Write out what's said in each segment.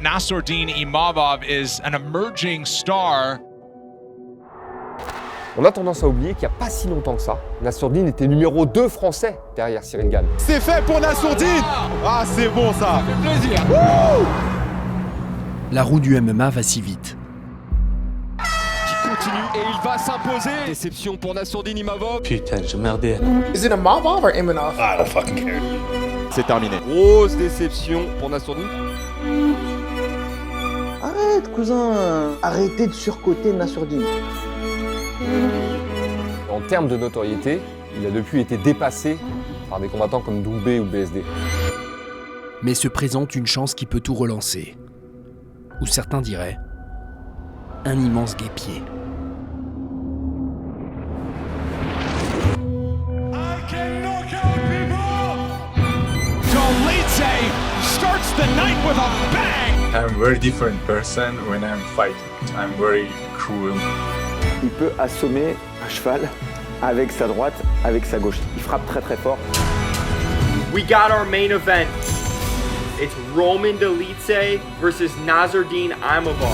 Nassourdine Imavov is an emerging star. On a tendance à oublier qu'il n'y a pas si longtemps que ça, Nassourdine était numéro 2 français derrière Cyril Gane. C'est fait pour Nassourdine. Ah, c'est bon ça. Ça fait plaisir. La roue du MMA va si vite. Qui continue et il va s'imposer. Déception pour Nassourdine Imavov. Putain, j'ai merdé. Is it Imavov or Imanov? I don't fucking care. C'est terminé. Grosse déception pour Nassourdine. Arrête, cousin. Arrêtez de surcoter Nassourdine. En termes de notoriété, il a depuis été dépassé par des combattants comme Doumbé ou BSD. Mais se présente une chance qui peut tout relancer. Ou certains diraient, un immense guêpier. Starts the night with a bang. I'm a very different person when I'm fighting. I'm very cruel. Il peut assommer un cheval avec sa droite, avec sa gauche. Il frappe très très fort. We got our main event. It's Roman Dolidze versus Nassourdine Imavov.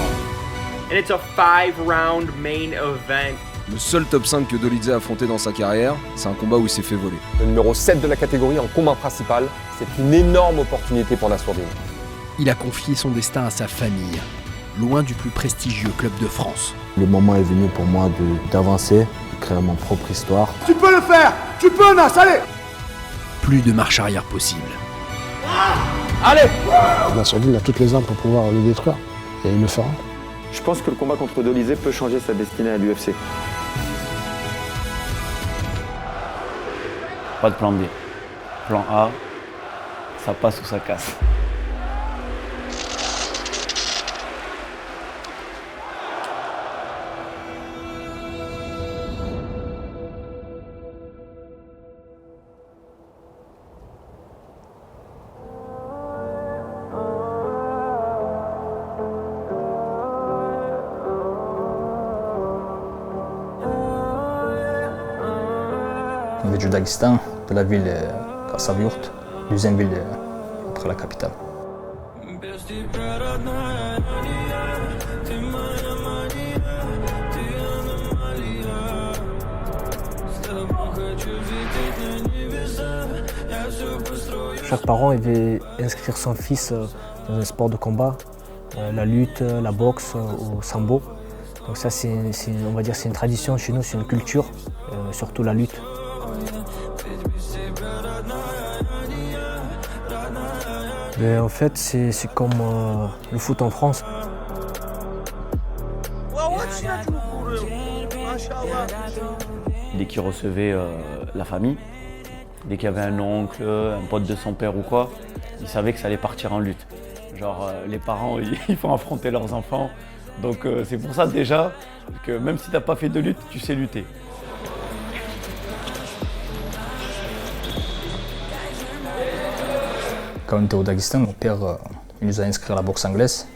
And it's a 5-round main event. Le seul top 5 que Dolidze a affronté dans sa carrière, c'est un combat où il s'est fait voler. Le numéro 7 de la catégorie en combat principal, c'est une énorme opportunité pour Nassourdine. Il a confié son destin à sa famille, loin du plus prestigieux club de France. Le moment est venu pour moi d'avancer, de créer mon propre histoire. Tu peux le faire. Tu peux, Nas, allez. Plus de marche arrière possible. Allez! Nassourdine a toutes les armes pour pouvoir le détruire, et il le fera. Je pense que le combat contre Dolidze peut changer sa destinée à l'UFC. Pas de plan B. Plan A, ça passe ou ça casse. On est du Daghestan, de la ville Khasavyurt, deuxième ville après la capitale. Chaque parent il veut inscrire son fils dans un sport de combat, la lutte, la boxe ou sambo. Donc ça on va dire c'est une tradition chez nous, c'est une culture, surtout la lutte. Mais en fait, c'est comme le foot en France. Dès qu'il recevait la famille, dès qu'il y avait un oncle, un pote de son père ou quoi, il savait que ça allait partir en lutte. Genre les parents, ils font affronter leurs enfants. Donc c'est pour ça déjà que même si t'as pas fait de lutte, tu sais lutter. Quand on était au Daghestan, mon père il nous a inscrits à la boxe anglaise.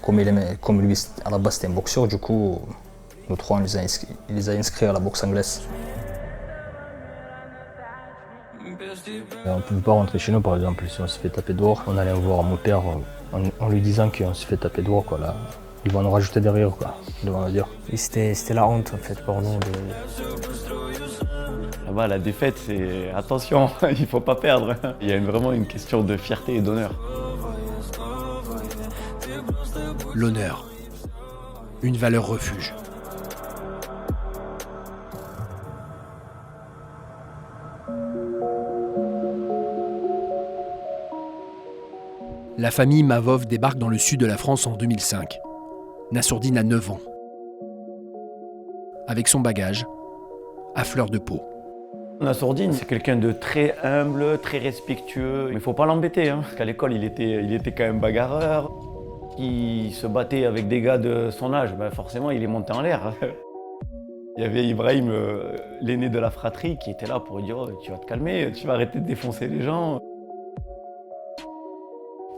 Comme lui, à la base, c'était un boxeur, du coup, nous trois, il les a inscrits à la boxe anglaise. On ne pouvait pas rentrer chez nous, par exemple, si on se fait taper dehors. On allait voir mon père en lui disant qu'on se fait taper dehors, quoi, là. Ils vont nous rajouter derrière, quoi, on va dire. Et c'était la honte, en fait, pour nous. Là-bas, la défaite, c'est attention, il faut pas perdre. Il y a vraiment une question de fierté et d'honneur. L'honneur, une valeur refuge. La famille Imavov débarque dans le sud de la France en 2005. Nassourdine a 9 ans. Avec son bagage, à fleur de peau. Nassourdine, c'est quelqu'un de très humble, très respectueux. Mais il faut pas l'embêter, hein, parce qu'à l'école, il était quand même bagarreur. Il se battait avec des gars de son âge, ben forcément, il est monté en l'air. Il y avait Ibrahim, l'aîné de la fratrie, qui était là pour lui dire oh, « Tu vas te calmer, tu vas arrêter de défoncer les gens ».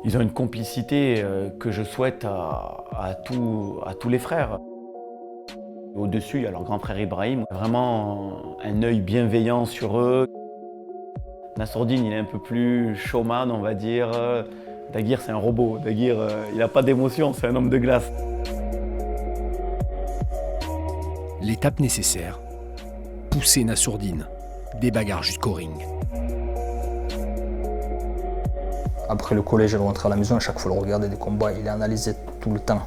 Ils ont une complicité que je souhaite à tous les frères. Au-dessus, il y a leur grand frère Ibrahim, vraiment un œil bienveillant sur eux. Nassourdine, il est un peu plus showman, on va dire, Daguerre, c'est un robot. Daguerre, il n'a pas d'émotion, c'est un homme de glace. L'étape nécessaire, pousser Nassourdine, des bagarres jusqu'au ring. Après le collège, je rentre à la maison, à chaque fois le regarder des combats, il est analysé tout le temps.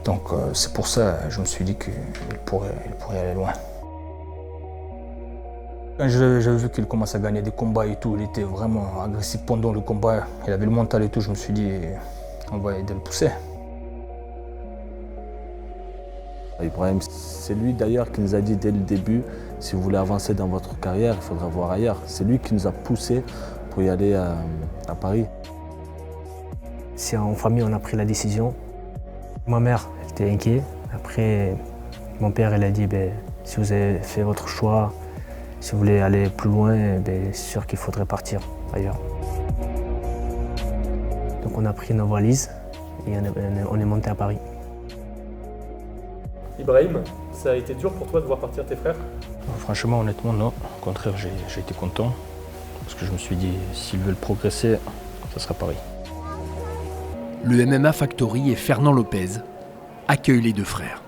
Donc c'est pour ça je me suis dit qu'il pourrait aller loin. Quand j'avais vu qu'il commençait à gagner des combats et tout, il était vraiment agressif pendant le combat, il avait le mental et tout, je me suis dit on va aider à le pousser. Ibrahim, c'est lui d'ailleurs qui nous a dit dès le début, si vous voulez avancer dans votre carrière, il faudra voir ailleurs. C'est lui qui nous a poussé pour y aller à Paris. Si en famille on a pris la décision, ma mère était inquiète. Après, mon père il a dit si vous avez fait votre choix, si vous voulez aller plus loin, c'est sûr qu'il faudrait partir ailleurs. Donc on a pris nos valises et on est monté à Paris. Ibrahim, ça a été dur pour toi de voir partir tes frères? Franchement, honnêtement, non. Au contraire, j'ai été content. Parce que je me suis dit, s'ils veulent progresser, ça sera Paris. Le MMA Factory et Fernand Lopez accueillent les deux frères.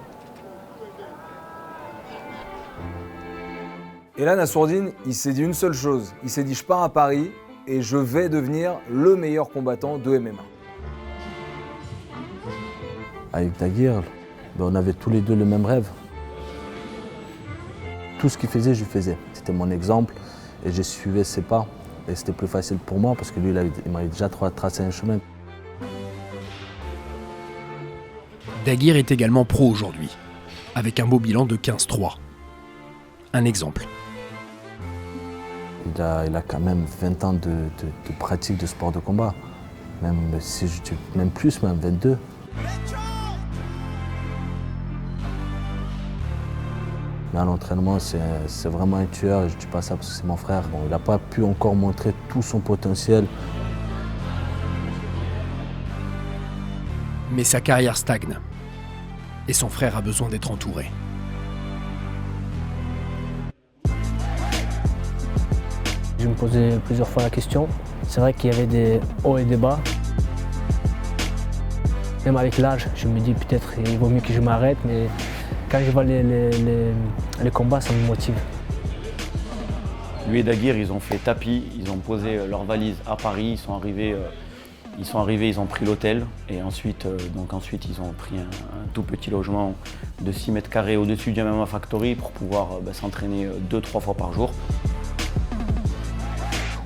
Et là, Nassourdine, il s'est dit une seule chose. Il s'est dit, je pars à Paris et je vais devenir le meilleur combattant de MMA. Avec Daguerre, on avait tous les deux le même rêve. Tout ce qu'il faisait, je faisais. C'était mon exemple et je suivais ses pas. Et c'était plus facile pour moi parce que lui, il m'avait déjà tracé un chemin. Daguerre est également pro aujourd'hui, avec un beau bilan de 15-3. Un exemple. Il a quand même 20 ans de pratique de sport de combat. Même plus, même 22. Mais à l'entraînement, c'est vraiment un tueur et je ne dis pas ça parce que c'est mon frère. Bon, il n'a pas pu encore montrer tout son potentiel. Mais sa carrière stagne et son frère a besoin d'être entouré. Je me posais plusieurs fois la question. C'est vrai qu'il y avait des hauts et des bas. Même avec l'âge, je me dis peut-être il vaut mieux que je m'arrête, mais quand je vois les combats, ça me motive. Lui et Daguerre, ils ont fait tapis, ils ont posé leurs valises à Paris, ils sont arrivés, ils ont pris l'hôtel et ensuite ils ont pris un tout petit logement de 6 mètres carrés au-dessus du MMA Factory pour pouvoir s'entraîner 2-3 fois par jour.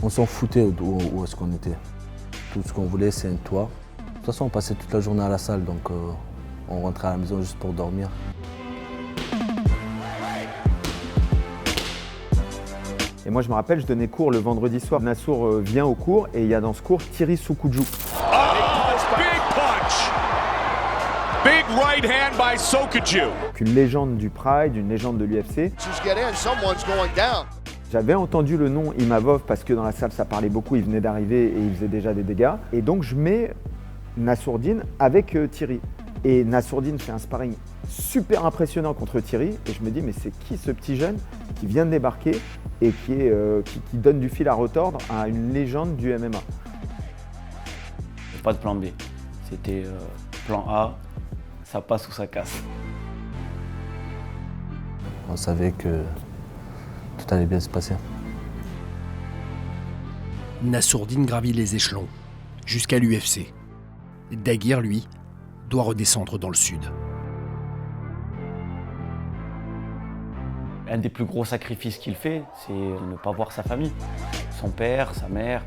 On s'en foutait où est-ce qu'on était. Tout ce qu'on voulait, c'est un toit. De toute façon, on passait toute la journée à la salle, donc on rentrait à la maison juste pour dormir. Et moi, je me rappelle, je donnais cours le vendredi soir. Nassour vient au cours et il y a dans ce cours Thierry Soukudjou. Big punch! Big right hand by Soukudjou. Une légende du Pride, une légende de l'UFC. J'avais entendu le nom Imavov parce que dans la salle, ça parlait beaucoup. Il venait d'arriver et il faisait déjà des dégâts. Et donc, je mets Nassourdine avec Thierry. Et Nassourdine fait un sparring super impressionnant contre Thierry. Et je me dis, mais c'est qui ce petit jeune qui vient de débarquer et qui donne du fil à retordre à une légende du MMA? Pas de plan B. C'était plan A, ça passe ou ça casse. On savait que tout allait bien se passer. Nassourdine gravit les échelons, jusqu'à l'UFC. Daguerre, lui, doit redescendre dans le sud. Un des plus gros sacrifices qu'il fait, c'est ne pas voir sa famille. Son père, sa mère,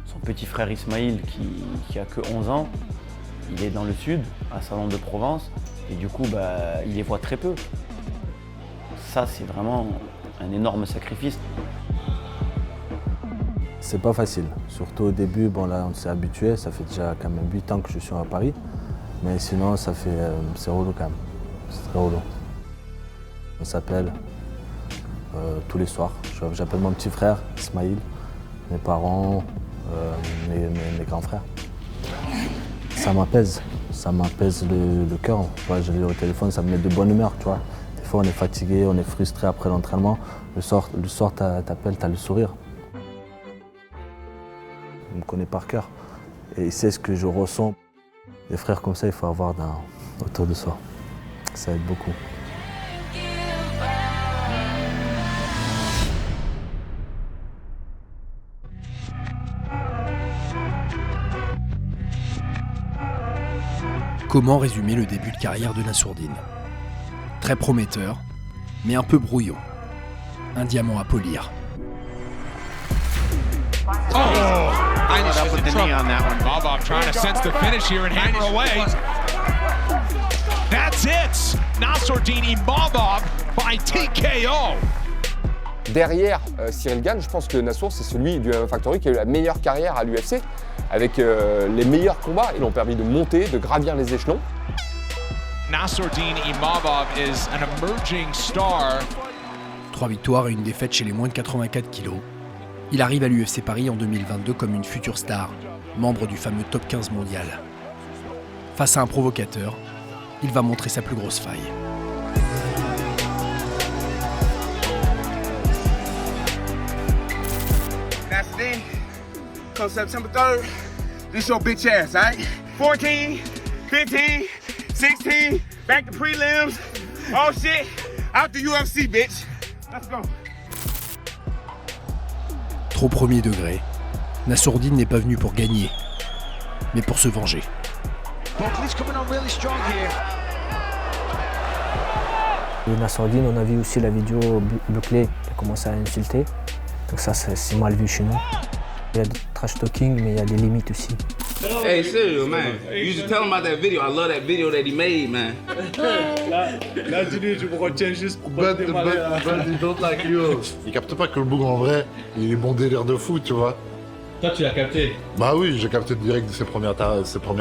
son petit frère Ismaïl qui a que 11 ans, il est dans le sud, à Salon de Provence, et du coup, il les voit très peu. Ça, c'est vraiment un énorme sacrifice. C'est pas facile, surtout au début, là on s'est habitué, ça fait déjà quand même 8 ans que je suis à Paris, mais sinon c'est relou quand même, c'est très relou. On s'appelle tous les soirs, j'appelle mon petit frère, Ismaïl, mes parents, mes grands frères. Ça m'apaise le cœur, je l'ai au téléphone, ça me met de bonne humeur, tu vois. Des fois on est fatigué, on est frustré après l'entraînement, le soir t'appelles, t'as le sourire. Il me connaît par cœur. et il sait ce que je ressens. Des frères comme ça, il faut avoir autour de soi. Ça aide beaucoup. Comment résumer le début de carrière de Nassourdine? Très prometteur, mais un peu brouillon. Un diamant à polir. Heinz is in trouble. Imavov trying to sense the finish here and hammer away. That's it! Nassourdine Imavov by TKO. Derrière Cyril Gane, je pense que Nassour, c'est celui du MMA Factory qui a eu la meilleure carrière à l'UFC, avec les meilleurs combats. Ils l'ont permis de monter, de gravir les échelons. Nassourdine Imavov is an emerging star. 3 victoires et une défaite chez les moins de 84 kilos. Il arrive à l'UFC Paris en 2022 comme une future star, membre du fameux top 15 mondial. Face à un provocateur, il va montrer sa plus grosse faille. Nassourdine, come September 3rd, this your bitch ass, alright? 14, 15, 16, back to prelims. Oh shit, out the UFC, bitch. Let's go. Trop premier degré, Nassourdine n'est pas venu pour gagner, mais pour se venger. Et Nassourdine, on a vu aussi la vidéo Buckley qui a commencé à insulter. Donc ça, c'est mal vu chez nous. Il y a du trash talking, mais il y a des limites aussi. Hey, serious, man. You should tell him about that video. I love that video that he made, man. Là, tu me retiens juste pour pas te démarrer. Don't like you. Il capte pas que le bougre, en vrai, il est bon délire de fou, tu vois. Toi, tu l'as capté? Bah oui, j'ai capté direct de ses premières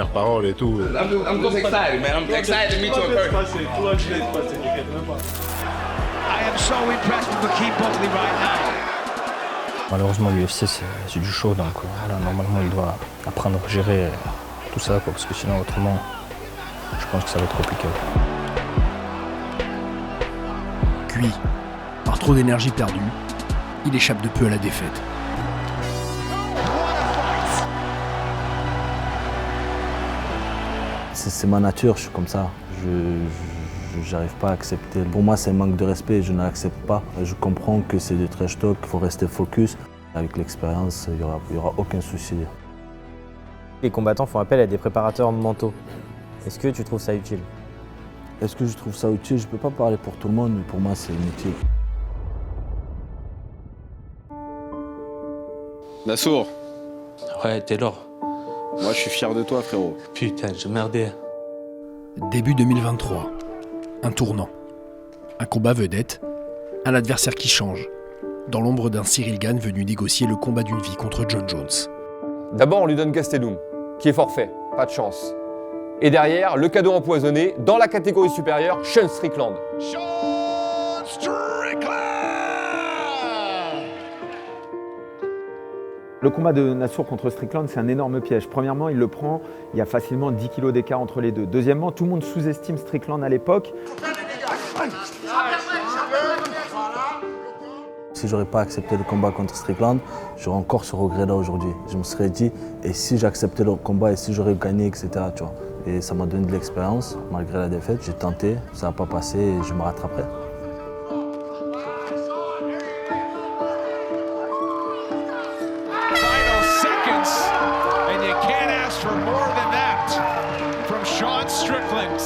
paroles et tout. I'm just excited, man. I'm excited to meet you in person. Toi, je l'ai passé, t'inquiète même pas. I am so impressed with Hakeem Buckley right now. Malheureusement, l'UFC, c'est du show, donc voilà, normalement, il doit apprendre à gérer tout ça, quoi, parce que sinon, autrement, je pense que ça va être compliqué. Cuit, par trop d'énergie perdue, il échappe de peu à la défaite. C'est ma nature, je suis comme ça. Je n'arrive pas à accepter. Pour moi, c'est un manque de respect, je n'accepte pas. Je comprends que c'est du trash talk, qu'il faut rester focus. Avec l'expérience, il n'y aura aucun souci. Les combattants font appel à des préparateurs mentaux. Est-ce que tu trouves ça utile? Est-ce que je trouve ça utile? Je ne peux pas parler pour tout le monde, mais pour moi, c'est inutile. Nassour. Ouais, Taylor. Moi, je suis fier de toi, frérot. Putain, j'ai merdé. Début 2023. Un tournant. Un combat vedette. Un adversaire qui change. Dans l'ombre d'un Cyril Gane venu négocier le combat d'une vie contre John Jones. D'abord, on lui donne Gastelum, qui est forfait, pas de chance. Et derrière, le cadeau empoisonné, dans la catégorie supérieure, Sean Strickland. Le combat de Nassour contre Strickland, c'est un énorme piège. Premièrement, il le prend, il y a facilement 10 kilos d'écart entre les deux. Deuxièmement, tout le monde sous-estime Strickland à l'époque. Si j'aurais pas accepté le combat contre Strickland, j'aurais encore ce regret-là aujourd'hui. Je me serais dit, et si j'acceptais le combat, et si j'aurais gagné, etc. Tu vois. Et ça m'a donné de l'expérience, malgré la défaite. J'ai tenté, ça n'a pas passé, et je me rattraperai. Final seconds, and you can't ask for more than that from Sean Strickland.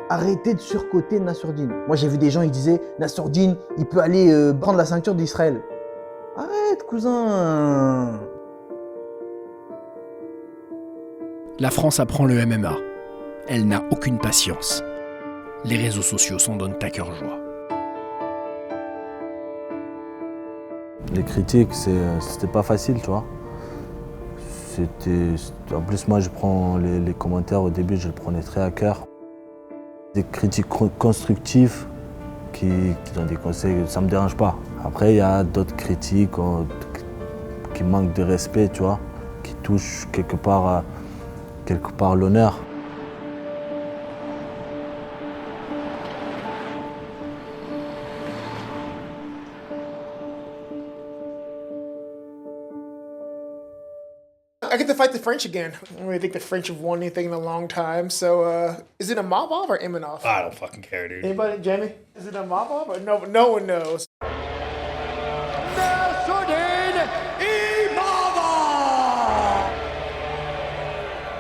Arrêtez de surcoter Nassourdine. Moi j'ai vu des gens, ils disaient Nassourdine, il peut aller prendre la ceinture d'Israël. Arrête, cousin. La France apprend le MMA. Elle n'a aucune patience. Les réseaux sociaux s'en donnent à cœur joie. Les critiques, c'était pas facile, tu vois. En plus, moi, je prends les commentaires au début, je les prenais très à cœur. Des critiques constructives qui donnent des conseils, ça me dérange pas. Après, il y a d'autres critiques qui manquent de respect, tu vois, qui touchent quelque part l'honneur. I get to fight the French again. I don't really think the French have won anything in a long time. So, is it Imavov or Imanov? I don't fucking care, dude. Anybody, Jamie? Is it Imavov or no one knows?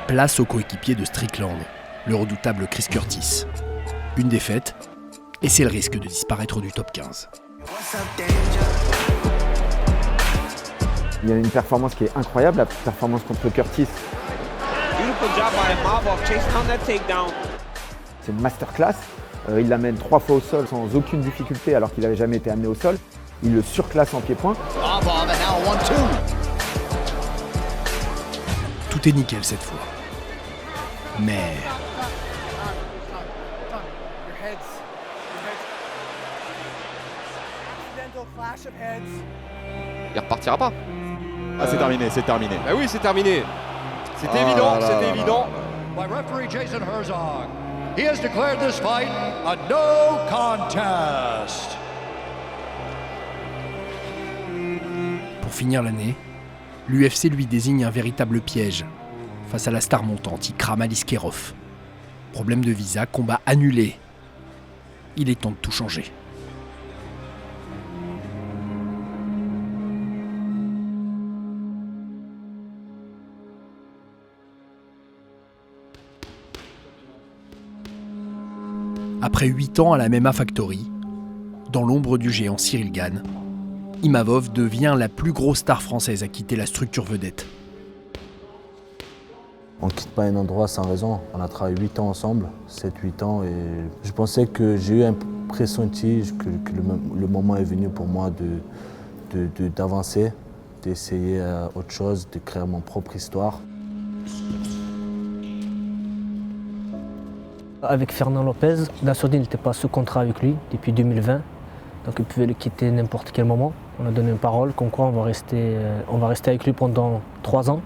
Place au coéquipier de Strickland, le redoutable Chris Curtis. Une défaite, et c'est le risque de disparaître du top 15. Il y a une performance qui est incroyable, la performance contre Curtis. Beautiful job by Imavov chasing down that takedown. C'est une masterclass. Il l'amène 3 fois au sol sans aucune difficulté alors qu'il n'avait jamais été amené au sol. Il le surclasse en pied-point. Tout est nickel cette fois. Mais... Il repartira pas. Ah, c'est terminé, c'est terminé. Bah oui, c'est terminé. C'était évident. By referee Jason Herzog, he has declared this fight a no contest. Pour finir l'année, l'UFC lui désigne un véritable piège. Face à la star montante, Ikram Aliskerov. Problème de visa, combat annulé. Il est temps de tout changer. Après 8 ans à la MMA Factory, dans l'ombre du géant Cyril Gane, Imavov devient la plus grosse star française à quitter la structure vedette. On ne quitte pas un endroit sans raison. On a travaillé 8 ans ensemble, 7-8 ans, et je pensais que j'ai eu un pressenti que le moment est venu pour moi d'avancer, d'essayer autre chose, de créer mon propre histoire. Avec Fernand Lopez, Nassourdine n'était pas sous contrat avec lui depuis 2020, donc il pouvait le quitter n'importe quel moment. On a donné une parole comme quoi on va rester avec lui pendant 3 ans.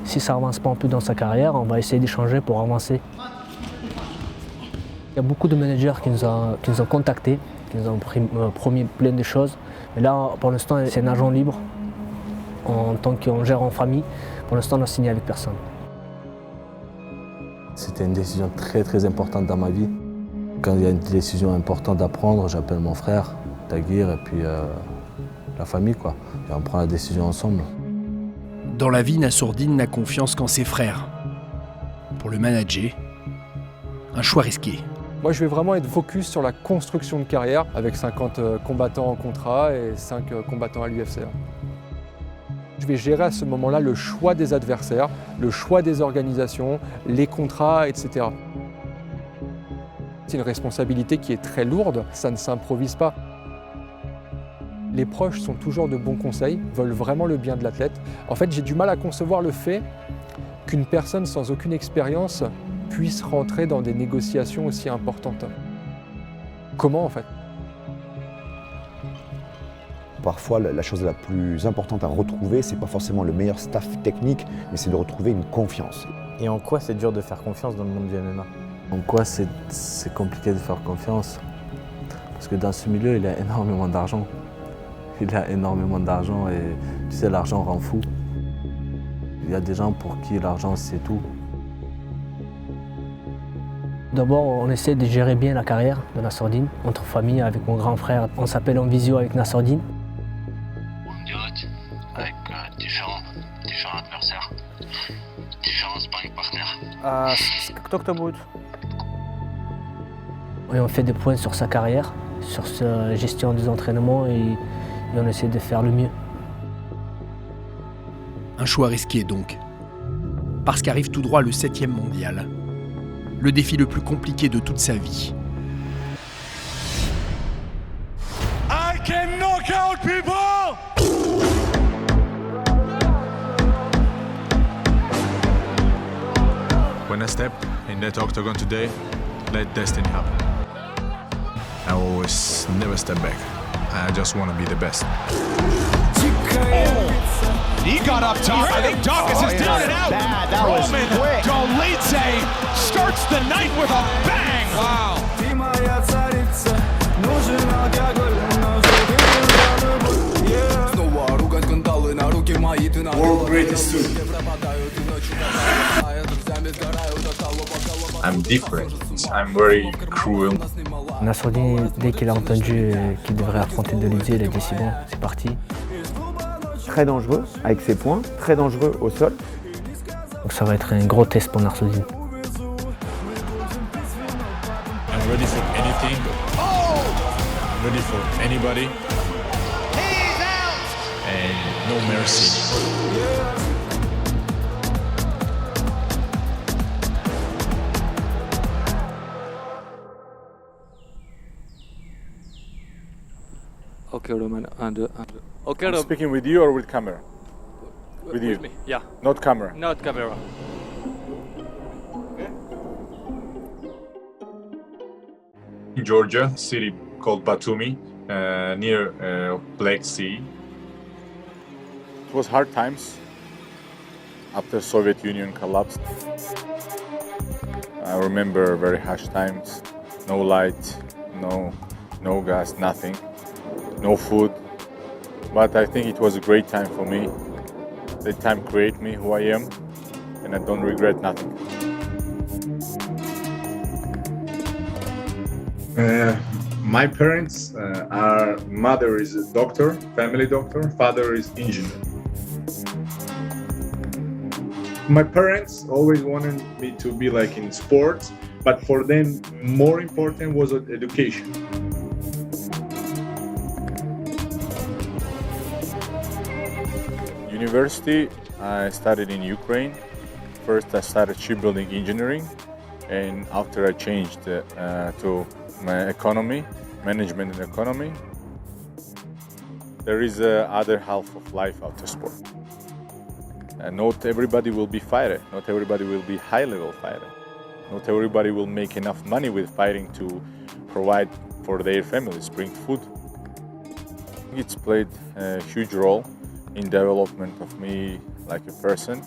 Si ça avance pas un peu dans sa carrière, on va essayer d'échanger pour avancer. Il y a beaucoup de managers qui nous ont contactés, qui nous ont promis plein de choses. Mais là, pour l'instant, c'est un agent libre. En tant qu'on gère en famille, pour l'instant, on n'a signé avec personne. C'était une décision très très importante dans ma vie. Quand il y a une décision importante à prendre, j'appelle mon frère, Taguir, et puis la famille, quoi. Et on prend la décision ensemble. Dans la vie, Nassourdine n'a confiance qu'en ses frères. Pour le manager, un choix risqué. Moi, je vais vraiment être focus sur la construction de carrière avec 50 combattants en contrat et 5 combattants à l'UFC. Je vais gérer à ce moment-là le choix des adversaires, le choix des organisations, les contrats, etc. C'est une responsabilité qui est très lourde, ça ne s'improvise pas. Les proches sont toujours de bons conseils, veulent vraiment le bien de l'athlète. En fait, j'ai du mal à concevoir le fait qu'une personne sans aucune expérience puisse rentrer dans des négociations aussi importantes. Comment, en fait ? Parfois, la chose la plus importante à retrouver, c'est pas forcément le meilleur staff technique, mais c'est de retrouver une confiance. Et en quoi c'est dur de faire confiance dans le monde du MMA ? En quoi c'est compliqué de faire confiance ? Parce que dans ce milieu, il y a énormément d'argent. Il y a énormément d'argent et tu sais, l'argent rend fou. Il y a des gens pour qui l'argent, c'est tout. D'abord, on essaie de gérer bien la carrière de Nassourdine, entre famille, avec mon grand frère. On s'appelle en visio avec Nassourdine. En direct, avec différents adversaires, différents sparring partners. Кто будет? Et on fait des points sur sa carrière, sur sa gestion des entraînements et on essaie de faire le mieux. Un choix risqué donc. Parce qu'arrive tout droit le 7e mondial. Le défi le plus compliqué de toute sa vie. I can knock out people! When I step in that octagon today, let destiny happen. I always never step back. I just want to be the best. He got up top. I think Dawkins is down and out. Roman Dolidze starts the night with a bang. Wow. Снова ругать кандалы на руки мои. World greatest suit. I'm different. I'm very cruel. Nassourdine, dès qu'il a entendu qu'il devrait affronter Dolidze, il a dit c'est bon, c'est parti. Très dangereux avec ses poings, très dangereux au sol. Donc ça va être un gros test pour Nassourdine. I'm ready for anything. I'm ready for anybody. And no mercy. Okay, Roman, and okay, I'm speaking with you or with camera? With you? Me, yeah. Not camera? Not camera. In Georgia, city called Batumi, near Black Sea. It was hard times after Soviet Union collapsed. I remember very harsh times. No light, no gas, nothing. No food, but I think it was a great time for me. That time created me who I am, and I don't regret nothing. My parents are, mother is a doctor, family doctor, father is engineer. My parents always wanted me to be like in sports, but for them more important was education. University, I studied in Ukraine. First I started shipbuilding engineering, and after I changed to my economy, management and economy. There is other half of life after sport. And not everybody will be fighter, not everybody will be high level fighter. Not everybody will make enough money with fighting to provide for their families, bring food. It's played a huge role in development of me like a person.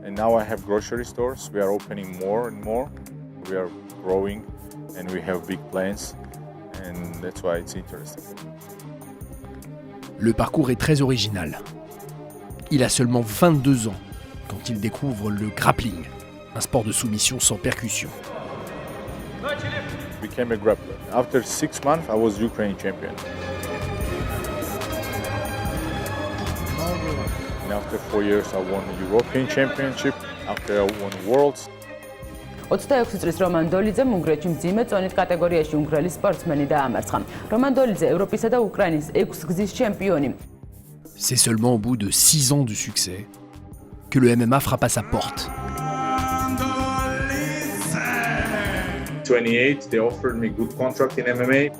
And now I have grocery stores. We are opening more and more. We are growing and we have big plans, and that's why it's interesting. Le parcours est très original. Il a seulement 22 ans quand il découvre le grappling, un sport de soumission sans percussion. I became a grappler. After 6 months, I was Ukrainian champion. And after 4 years, I won the European Championship. After I won Worlds. 26 წლის რომან დოლიძემ უნგრეთში მძიმე წონით კატეგორიაში უნგრელი სპორტსმენი დაამარცხა. რომან დოლიძე ევროპისა და უკრაინის 6 გზის ჩემპიონი. C'est seulement au bout de 6 ans de succès que le MMA frappe à sa porte. 28, they offered me good contract in MMA.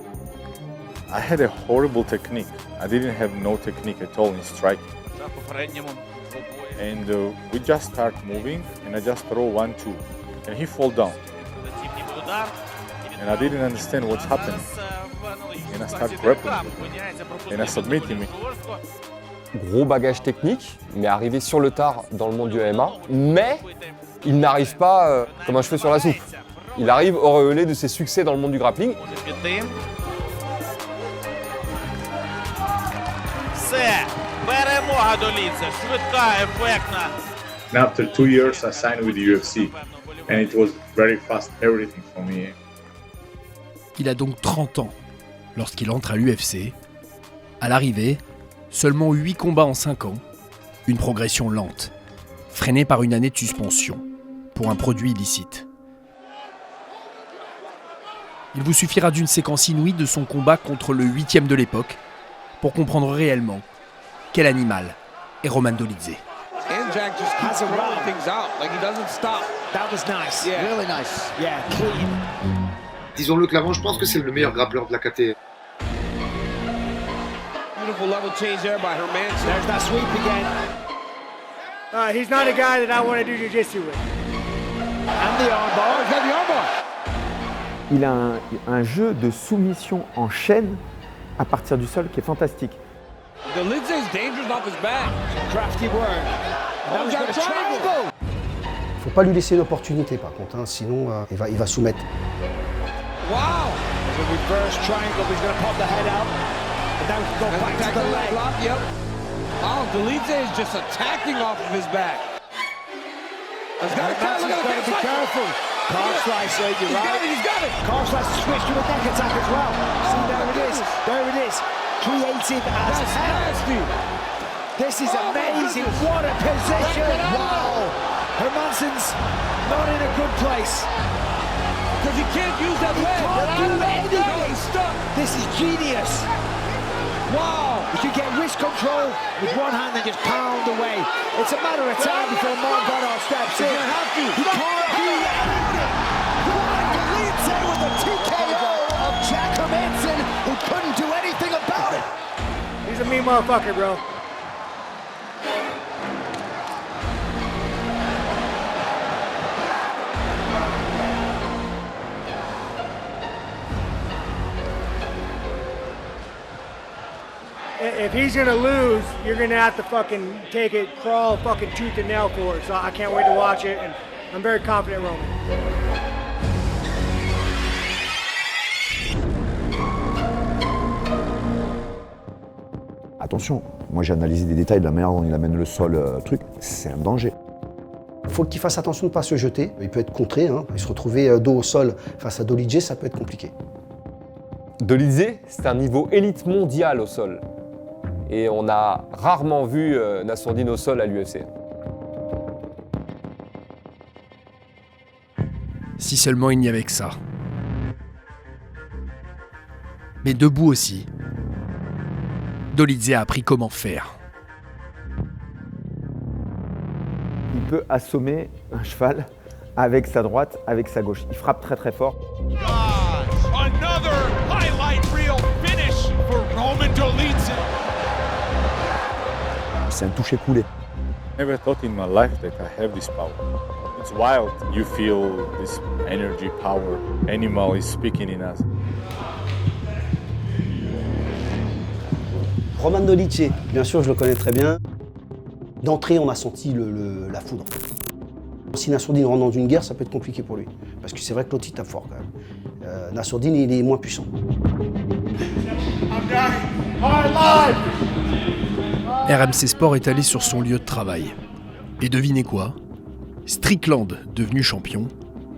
I had a horrible technique. I didn't have no technique at all in striking. And we just start moving, and I just throw 1-2, and he fall down. And I didn't understand what's happening. And I start grappling, and I submit him. Gros bagage technique, mais arrivé sur le tard dans le monde du MMA, mais il n'arrive pas comme un cheveu sur la soupe. Il arrive auréolé de ses succès dans le monde du grappling. And after 2 years, I signed with the UFC, and it was very fast, everything for me. Il a donc 30 ans lorsqu'il entre à l'UFC. À l'arrivée, seulement 8 combats en 5 ans, une progression lente, freinée par une année de suspension pour un produit illicite. Il vous suffira d'une séquence inouïe de son combat contre le 8e de l'époque pour comprendre réellement quel animal est Roman Dolidze. And Jack just keeps throwing things out, like he doesn't stop. That was nice, Yeah. really nice. Yeah, clean. Disons-le clairement, je pense que c'est le meilleur grappleur de la KT. Beautiful level change there by Hermanson. There's that sweep again. He's not a guy that I want to do jiu-jitsu with. And the armbar. He's got the armbar. Il a un jeu de soumission en chaîne à partir du sol qui est fantastique. Dolidze is dangerous off his back. Crafty work. That was a triangle. Faut pas lui laisser l'opportunité par contre, hein, sinon il va soumettre. Wow. The reverse triangle. He's going to pop the head out. And now we can go back to the leg. Yep. Wow, Dolidze is just attacking off of his back. He's got to be careful. Calf slice, you're right. He's got it. Calf slice switch to a neck attack as well. See, there it is. There it is. Creative as hell. Nasty. This is amazing. What a position. Wow. Hermansson's not in a good place. Because he can't use that leg. Can't do anything. He's stuck. This is genius. Wow. You can get wrist control with one hand and just pound away. It's a matter of time before Mark steps in. He's gonna have to. He can't do anything. Roman Dolidze with a TKO of Jack Hermansson, who couldn't do anything about it. He's a mean motherfucker, bro. If he's gonna lose, you're gonna have to fucking take it, crawl fucking tooth and nail for it. So I can't wait to watch it, and I'm very confident in Roman. Attention, moi j'ai analysé des détails de la manière dont il amène le sol, c'est un danger. Il faut qu'il fasse attention de ne pas se jeter. Il peut être contré, hein. Il se retrouver dos au sol face à Dolidze, ça peut être compliqué. Dolidze, c'est un niveau élite mondial au sol. Et on a rarement vu Nassourdine au sol à l'UFC. Si seulement il n'y avait que ça. Mais debout aussi, Dolidze a appris comment faire. Il peut assommer un cheval avec sa droite, avec sa gauche. Il frappe très très fort. Another highlight reel finish for Roman Dolidze. C'est un toucher-coulé. Never thought in my life that I have this power. It's wild. You feel this energy, power. Animal is speaking in us. Roman Dolidze, bien sûr, je le connais très bien. D'entrée, on a senti la foudre. Si Nassourdine rentre dans une guerre, ça peut être compliqué pour lui. Parce que c'est vrai que l'autre, il tape fort quand même. Nassourdine, il est moins puissant. RMC Sport est allé sur son lieu de travail. Et devinez quoi ? Strickland, devenu champion,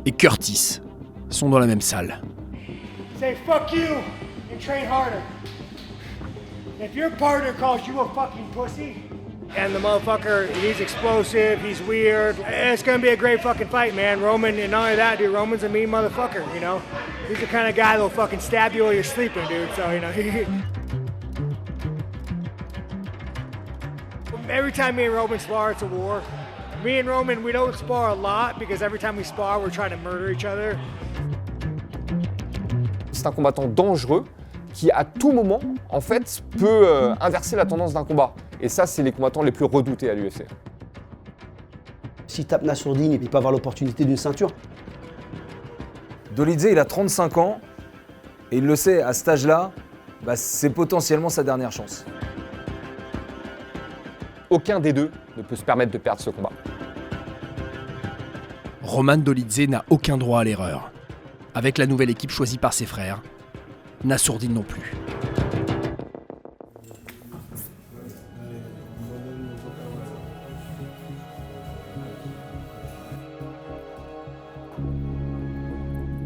et Curtis sont dans la même salle. Say fuck you and train harder. If your partner calls you a fucking pussy, and the motherfucker, he's explosive, he's weird, it's gonna be a great fucking fight, man. Roman, and not only that, dude, Roman's a mean motherfucker, you know? He's the kind of guy that'll fucking stab you while you're sleeping, dude, so, you know. Every time me and Roman spar, it's a war. Me and Roman, we don't spar a lot because every time we spar, we're trying to murder each other. C'est un combattant dangereux qui, à tout moment, en fait, peut inverser la tendance d'un combat. Et ça, c'est les combattants les plus redoutés à l'UFC. S'il tape Nassourdine, il peut avoir l'opportunité d'une ceinture. Dolidze, il a 35 ans, et il le sait, à cet âge-là, c'est potentiellement sa dernière chance. Aucun des deux ne peut se permettre de perdre ce combat. Roman Dolidze n'a aucun droit à l'erreur. Avec la nouvelle équipe choisie par ses frères, Nassourdine non plus.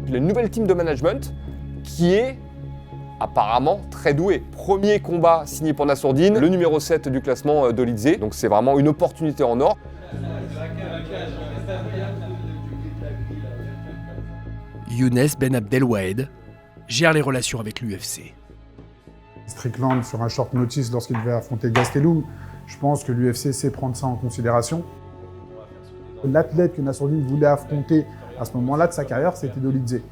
La nouvelle team de management qui est apparemment très doué. Premier combat signé pour Nassourdine, le numéro 7 du classement Dolidze. Donc c'est vraiment une opportunité en or. Younes Ben Abdelwahed gère les relations avec l'UFC. Strickland sur un short notice lorsqu'il devait affronter Gastelum, je pense que l'UFC sait prendre ça en considération. L'athlète que Nassourdine voulait affronter à ce moment-là de sa carrière, c'était Dolidze.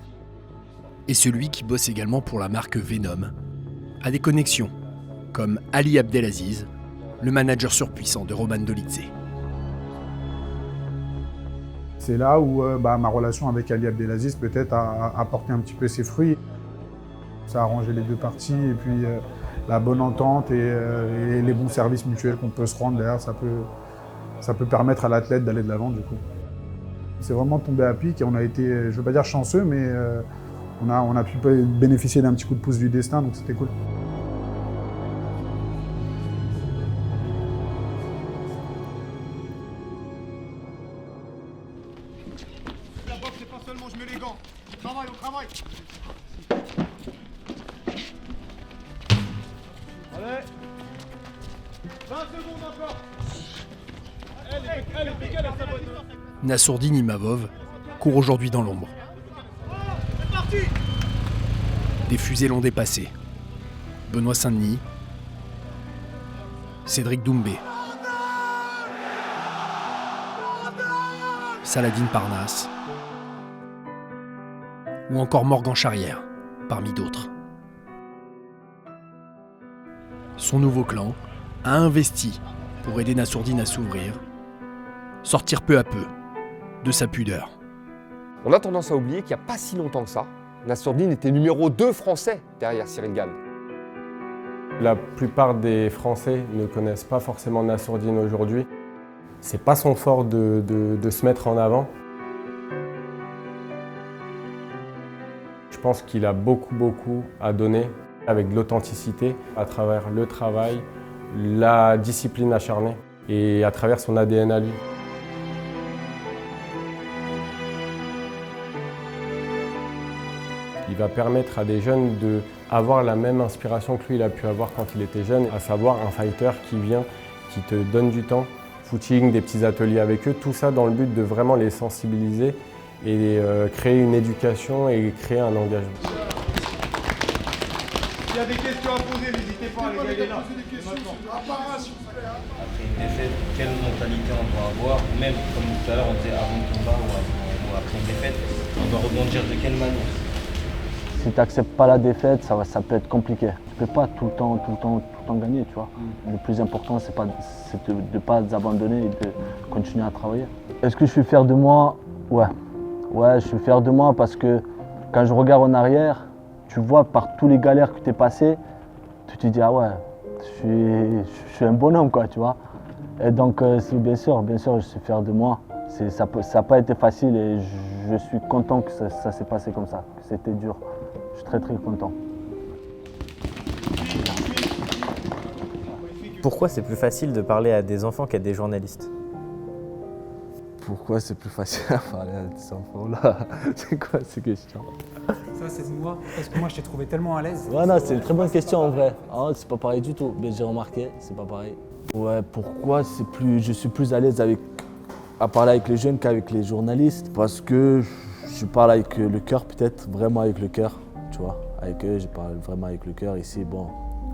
Et celui qui bosse également pour la marque Venom a des connexions, comme Ali Abdelaziz, le manager surpuissant de Roman Dolidze. C'est là où ma relation avec Ali Abdelaziz peut-être a porté un petit peu ses fruits. Ça a arrangé les deux parties et puis la bonne entente et les bons services mutuels qu'on peut se rendre derrière, ça peut permettre à l'athlète d'aller de l'avant du coup. C'est vraiment tombé à pic et on a été, je ne veux pas dire chanceux, mais on a pu bénéficier d'un petit coup de pouce du destin, donc c'était cool. La boxe, c'est pas seulement je mets les gants. On travaille. Allez. 20 secondes encore. Nassourdine Imavov court aujourd'hui dans l'ombre. C'est parti. Des fusées l'ont dépassé. Benoît Saint-Denis, Cédric Doumbé, Saladin Parnasse ou encore Morgan Charrière, parmi d'autres. Son nouveau clan a investi pour aider Nassourdine à s'ouvrir, sortir peu à peu de sa pudeur. On a tendance à oublier qu'il n'y a pas si longtemps que ça, Nassourdine était numéro 2 français derrière Cyril Gane. La plupart des Français ne connaissent pas forcément Nassourdine aujourd'hui. C'est pas son fort de se mettre en avant. Je pense qu'il a beaucoup à donner avec de l'authenticité à travers le travail, la discipline acharnée et à travers son ADN à lui. Il va permettre à des jeunes d'avoir la même inspiration que lui il a pu avoir quand il était jeune, à savoir un fighter qui vient, qui te donne du temps, footing, des petits ateliers avec eux, tout ça dans le but de vraiment les sensibiliser et créer une éducation et créer un engagement. S'il y a des questions à poser, n'hésitez pas à les gars. Après une défaite, quelle mentalité on doit avoir, ou même comme tout à l'heure on disait avant le combat ou après une défaite, on doit rebondir de quelle manière? Si tu n'acceptes pas la défaite, ça peut être compliqué. Tu ne peux pas tout le temps gagner, tu vois. Le plus important, c'est de ne pas abandonner et de continuer à travailler. Est-ce que je suis fier de moi? Ouais. Ouais, je suis fier de moi parce que quand je regarde en arrière, tu vois par tous les galères que tu es passé, tu te dis ah ouais, je suis un bonhomme quoi, tu vois. Et donc bien sûr, je suis fier de moi. Ça n'a pas été facile et je suis content que ça s'est passé comme ça, que c'était dur. Je suis très content. Pourquoi c'est plus facile de parler à des enfants qu'à des journalistes? Pourquoi c'est plus facile à parler à des enfants là? C'est quoi ces questions? Ça c'est moi, parce que moi je t'ai trouvé tellement à l'aise. Ouais non, c'est une très bonne question en vrai. Ah, c'est pas pareil du tout, mais j'ai remarqué, c'est pas pareil. Ouais, pourquoi je suis plus à l'aise à parler avec les jeunes qu'avec les journalistes? Parce que je parle avec le cœur peut-être, vraiment avec le cœur, tu vois. Avec eux, je parle vraiment avec le cœur. Ici, bon,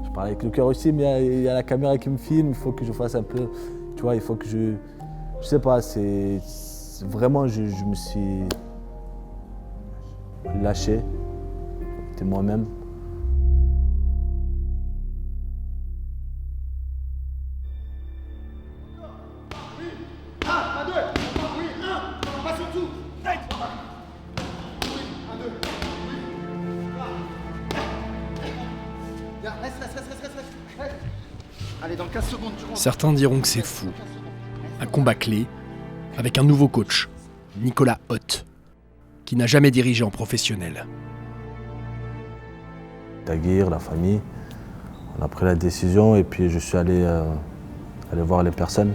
je parle avec le cœur aussi, mais il y a la caméra qui me filme, il faut que je fasse un peu, tu vois, il faut que je sais pas, c'est vraiment, je me suis lâché, c'était moi-même. Allez, dans 15 secondes, tu rentres. Certains diront que c'est fou. Un combat clé avec un nouveau coach, Nicolas Hoth, qui n'a jamais dirigé en professionnel. Taguir, la famille, on a pris la décision et puis je suis allé voir les personnes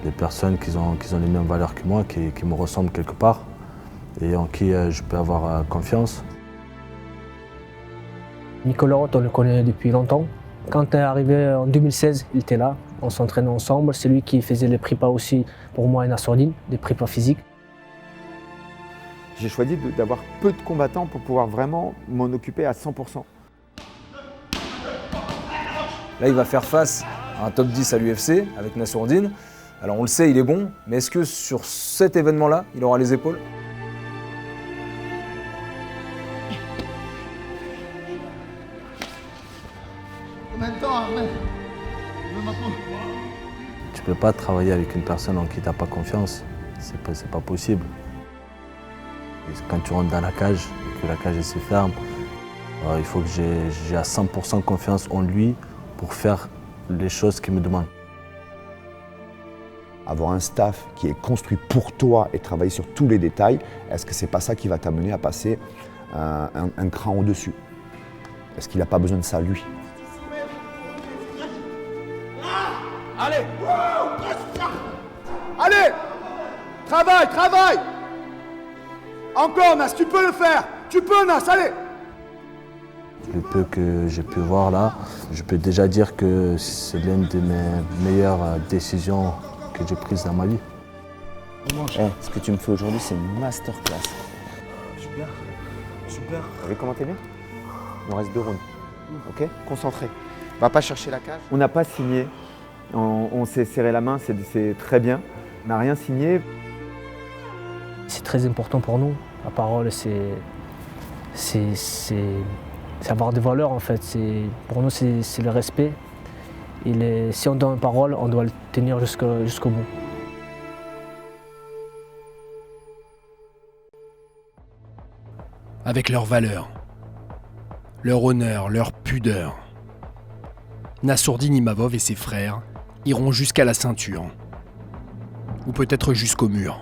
qui ont les mêmes valeurs que moi, qui me ressemblent quelque part et en qui je peux avoir confiance. Nicolas Hoth, on le connaît depuis longtemps. Quand il est arrivé en 2016, il était là, on s'entraînait ensemble. C'est lui qui faisait les prépas aussi pour moi et Nassourdine, des prépas physiques. J'ai choisi d'avoir peu de combattants pour pouvoir vraiment m'en occuper à 100%. Là, il va faire face à un top 10 à l'UFC avec Nassourdine. Alors on le sait, il est bon, mais est-ce que sur cet événement-là, il aura les épaules? Tu peux pas travailler avec une personne en qui tu n'as pas confiance, c'est pas possible. Et quand tu rentres dans la cage et que la cage se ferme, il faut que j'ai à 100% confiance en lui pour faire les choses qu'il me demande. Avoir un staff qui est construit pour toi et travailler sur tous les détails, est-ce que c'est pas ça qui va t'amener à passer un cran au-dessus? Est-ce qu'il n'a pas besoin de ça, lui? Allez! Allez! Travaille! Encore, Nas, tu peux le faire. Tu peux, Nas, allez. Le peu que j'ai pu voir là, je peux déjà dire que c'est l'une de mes meilleures décisions que j'ai prises dans ma vie. Ce que tu me fais aujourd'hui, c'est une masterclass. Super. Super. Vous avez comment t'es bien? Il nous reste 2 rounds. Ok? Concentré. Va pas chercher la cage. On n'a pas signé. On s'est serré la main, c'est très bien. On n'a rien signé. C'est très important pour nous. La parole, c'est avoir des valeurs en fait. Pour nous, c'est le respect. Si on donne une parole, on doit le tenir jusqu'au bout. Avec leurs valeurs, leur honneur, leur pudeur, Nassourdine Imavov et ses frères iront jusqu'à la ceinture. Ou peut-être jusqu'au mur.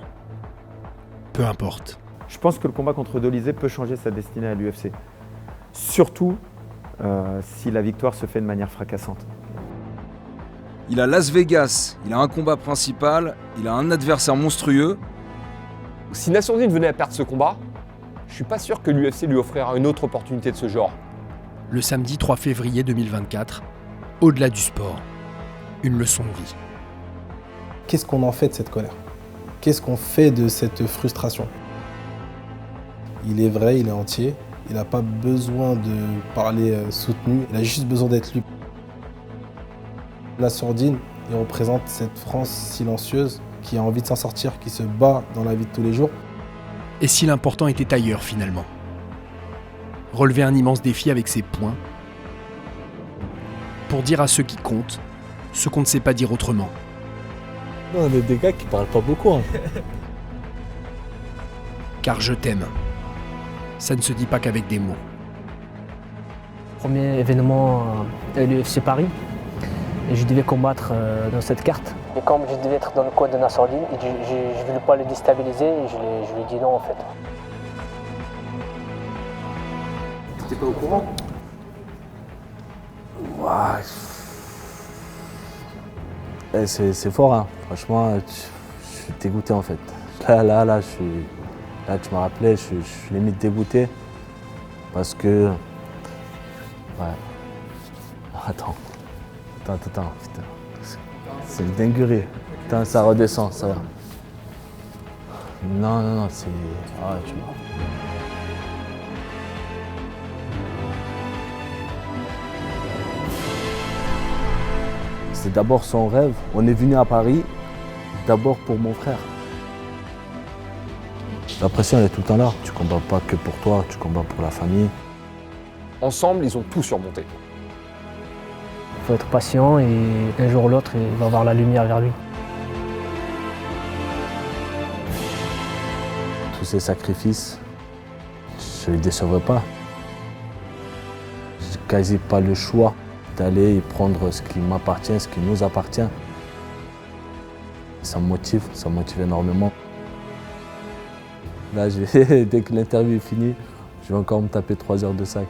Peu importe. Je pense que le combat contre Dolizé peut changer sa destinée à l'UFC. Surtout si la victoire se fait de manière fracassante. Il a Las Vegas, il a un combat principal, il a un adversaire monstrueux. Si Nassourdine venait à perdre ce combat, je suis pas sûr que l'UFC lui offrira une autre opportunité de ce genre. Le samedi 3 février 2024, au-delà du sport, une leçon de vie. Qu'est-ce qu'on en fait de cette colère? Qu'est-ce qu'on fait de cette frustration? Il est vrai, il est entier, il n'a pas besoin de parler soutenu, il a juste besoin d'être lu. Nassourdine, il représente cette France silencieuse qui a envie de s'en sortir, qui se bat dans la vie de tous les jours. Et si l'important était ailleurs finalement? Relever un immense défi avec ses poings pour dire à ceux qui comptent ce qu'on ne sait pas dire autrement. On est des gars qui parlent pas beaucoup. Hein. Car je t'aime. Ça ne se dit pas qu'avec des mots. Premier événement à l'UFC Paris, et je devais combattre dans cette carte. Et comme je devais être dans le code de Nassourdine, je ne voulais pas le déstabiliser et je lui ai dit non en fait. T'étais pas au courant? Ouais. C'est fort, hein. Franchement, je suis dégoûté en fait. Là, tu m'as rappelé, je suis limite dégoûté. Parce que... Ouais. Attends, putain. C'est une dinguerie. Putain, ça redescend, ça va. Non, c'est... Ah, tu vois. C'est d'abord son rêve. On est venu à Paris, d'abord pour mon frère. La pression, elle est tout le temps là. Tu combats pas que pour toi, tu combats pour la famille. Ensemble, ils ont tout surmonté. Il faut être patient et un jour ou l'autre, il va avoir la lumière vers lui. Tous ces sacrifices, je ne les décevrai pas. J'ai quasi pas le choix d'aller prendre ce qui m'appartient, ce qui nous appartient. Ça me motive énormément. Là, dès que l'interview est finie, je vais encore me taper 3 heures de sac.